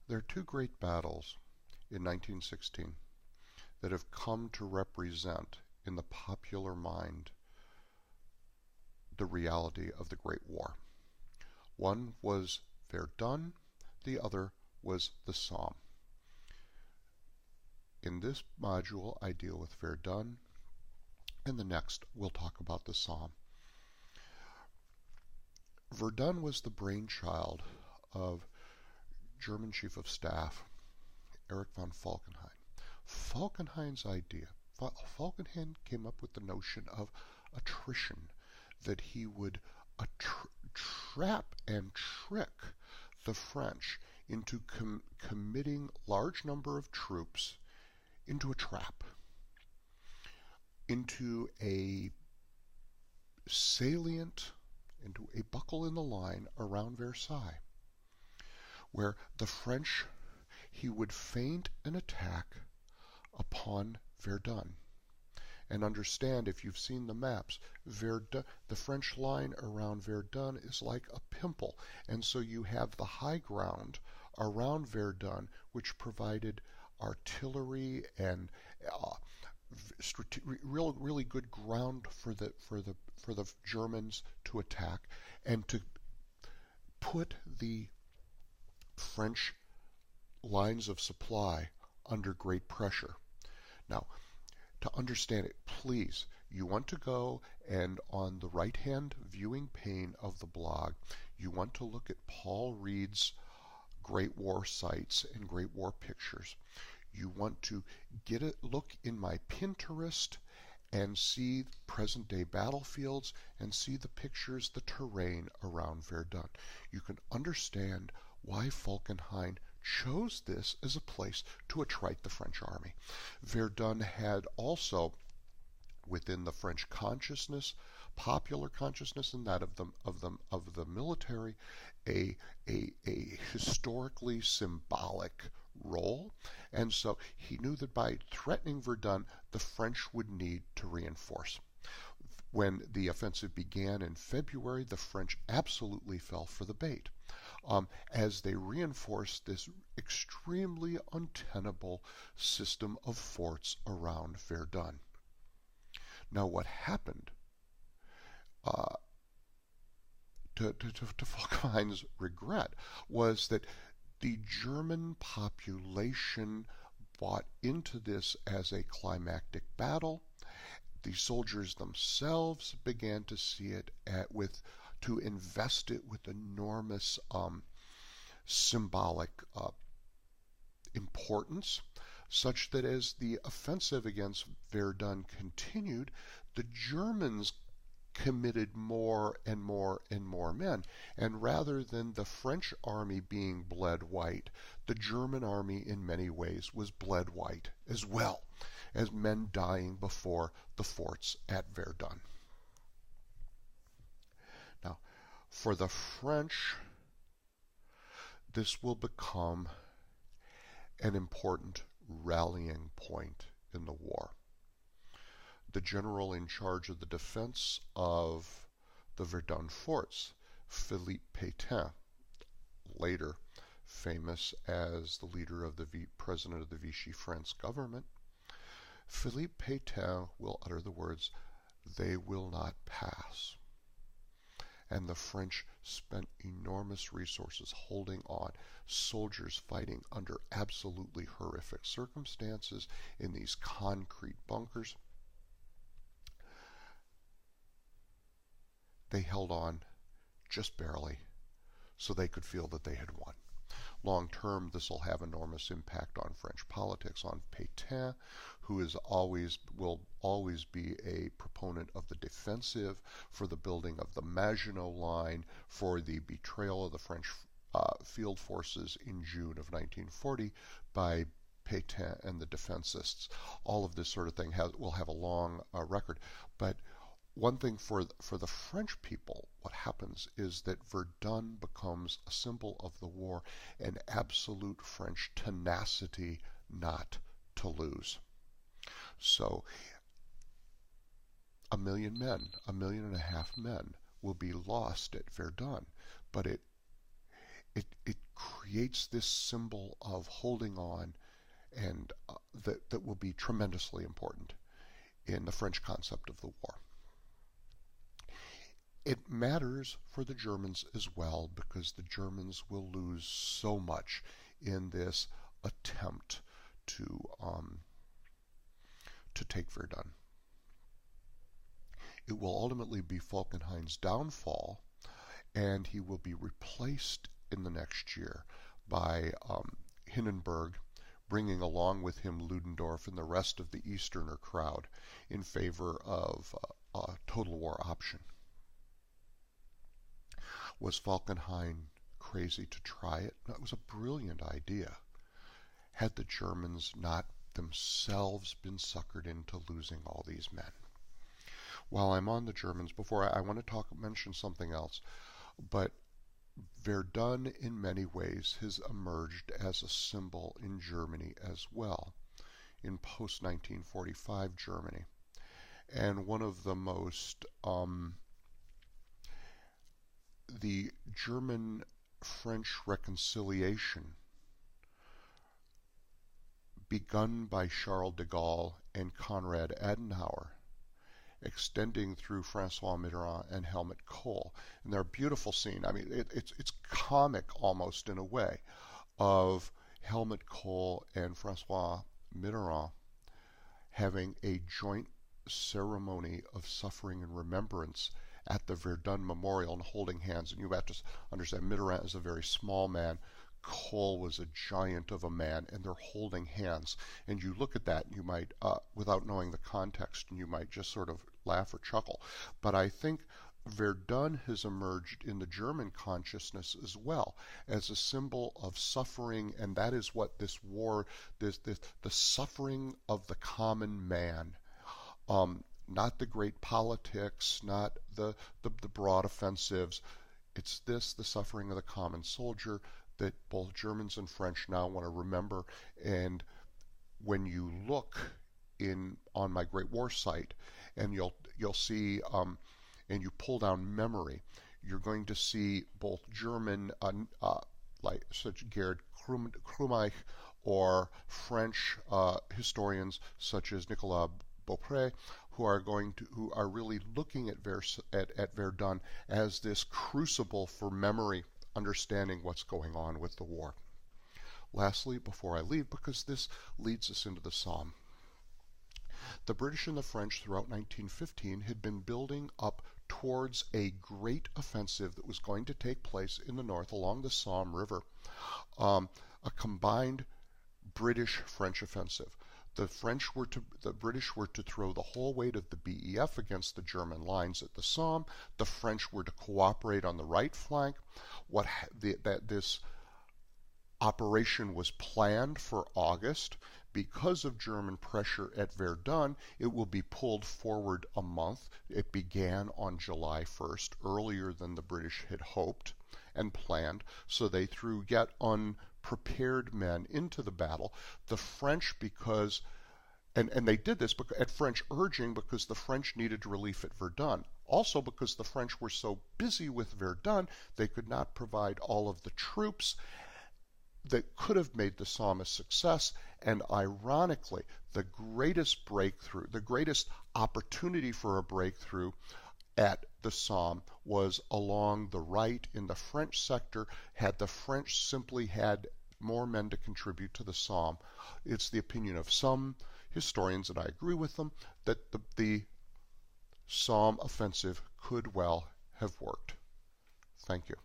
There are two great battles in 1916 that have come to represent in the popular mind the reality of the Great War. One was Verdun, the other was the Somme. In this module, I deal with Verdun, and the next we'll talk about the Somme. Verdun was the brainchild of German Chief of Staff Erich von Falkenhayn. Falkenhayn came up with the notion of attrition, that he would trap and trick the French into committing large number of troops into a trap, into a salient, into a buckle in the line around Versailles, where the French, he would feint an attack upon Verdun. And understand, if you've seen the maps, Verdun, the French line around Verdun is like a pimple, and so you have the high ground around Verdun, which provided artillery and really good ground for the Germans to attack and to put the French lines of supply under great pressure. Now, to understand it, please, you want to go and on the right-hand viewing pane of the blog, you want to look at Paul Reed's Great War sites and Great War pictures. You want to get a look in my Pinterest and see present-day battlefields and see the pictures, the terrain around Verdun. You can understand why Falkenhayn chose this as a place to attrite the French army. Verdun had also, within the French consciousness, popular consciousness, and that of the military, a historically symbolic role, and so he knew that by threatening Verdun, the French would need to reinforce. When the offensive began in February, the French absolutely fell for the bait, as they reinforced this extremely untenable system of forts around Verdun. Now, what happened, to Falkenhayn's regret, was that the German population bought into this as a climactic battle. The soldiers themselves began to see it to invest it with enormous symbolic importance, such that as the offensive against Verdun continued, the Germans committed more and more and more men, and rather than the French army being bled white, the German army in many ways was bled white as well, as men dying before the forts at Verdun. Now, for the French, this will become an important rallying point in the war. The general in charge of the defense of the Verdun forts, Philippe Pétain, later famous as the leader of the president of the Vichy France government, Philippe Pétain will utter the words, "They will not pass." And the French spent enormous resources holding on, soldiers fighting under absolutely horrific circumstances in these concrete bunkers. They held on just barely so they could feel that they had won. Long term, this will have enormous impact on French politics, on Pétain, who will always be a proponent of the defensive, for the building of the Maginot Line, for the betrayal of the French field forces in June of 1940 by Pétain and the defensists. All of this sort of thing will have a long record, but one thing for the French people, what happens is that Verdun becomes a symbol of the war, an absolute French tenacity not to lose. So 1,000,000 men, 1.5 million men will be lost at Verdun, but it creates this symbol of holding on, and that will be tremendously important in the French concept of the war. It matters for the Germans as well, because the Germans will lose so much in this attempt to take Verdun. It will ultimately be Falkenhayn's downfall, and he will be replaced in the next year by Hindenburg, bringing along with him Ludendorff and the rest of the Easterner crowd in favor of a total war option. Was Falkenhayn crazy to try it? No, it was a brilliant idea. Had the Germans not themselves been suckered into losing all these men? While I'm on the Germans, before I want to mention something else, but Verdun in many ways has emerged as a symbol in Germany as well, in post-1945 Germany. And one of the most the German-French reconciliation begun by Charles de Gaulle and Konrad Adenauer, extending through Francois Mitterrand and Helmut Kohl. And they're a beautiful scene. I mean, it's comic almost in a way, of Helmut Kohl and Francois Mitterrand having a joint ceremony of suffering and remembrance at the Verdun Memorial and holding hands. And you have to understand, Mitterrand is a very small man. Kohl was a giant of a man, and they're holding hands. And you look at that, and you might, without knowing the context, and you might just sort of laugh or chuckle. But I think Verdun has emerged in the German consciousness as well as a symbol of suffering, and that is what this war, the suffering of the common man. Not the great politics, not the broad offensives. It's the suffering of the common soldier that both Germans and French now want to remember. And when you look on my Great War site, and you'll see, and you pull down memory, you're going to see both German, like such Gerd Krummeich, or French historians such as Nicolas Beaupré, who are really looking at Verdun as this crucible for memory, understanding what's going on with the war. Lastly, before I leave, because this leads us into the Somme, the British and the French throughout 1915 had been building up towards a great offensive that was going to take place in the north along the Somme River, a combined British-French offensive. The British were to throw the whole weight of the BEF against the German lines at the Somme. The French were to cooperate on the right flank. This operation was planned for August. Because of German pressure at Verdun, it will be pulled forward a month. It began on July 1st, earlier than the British had hoped and planned, so they threw yet unprepared men into the battle. The French, and they did this at French urging, because the French needed relief at Verdun. Also because the French were so busy with Verdun, they could not provide all of the troops that could have made the Somme a success. And ironically, the greatest breakthrough, the greatest opportunity for a breakthrough at the Somme was along the right in the French sector. Had the French simply had more men to contribute to the Somme, it's the opinion of some historians, and I agree with them, that the Somme offensive could well have worked. Thank you.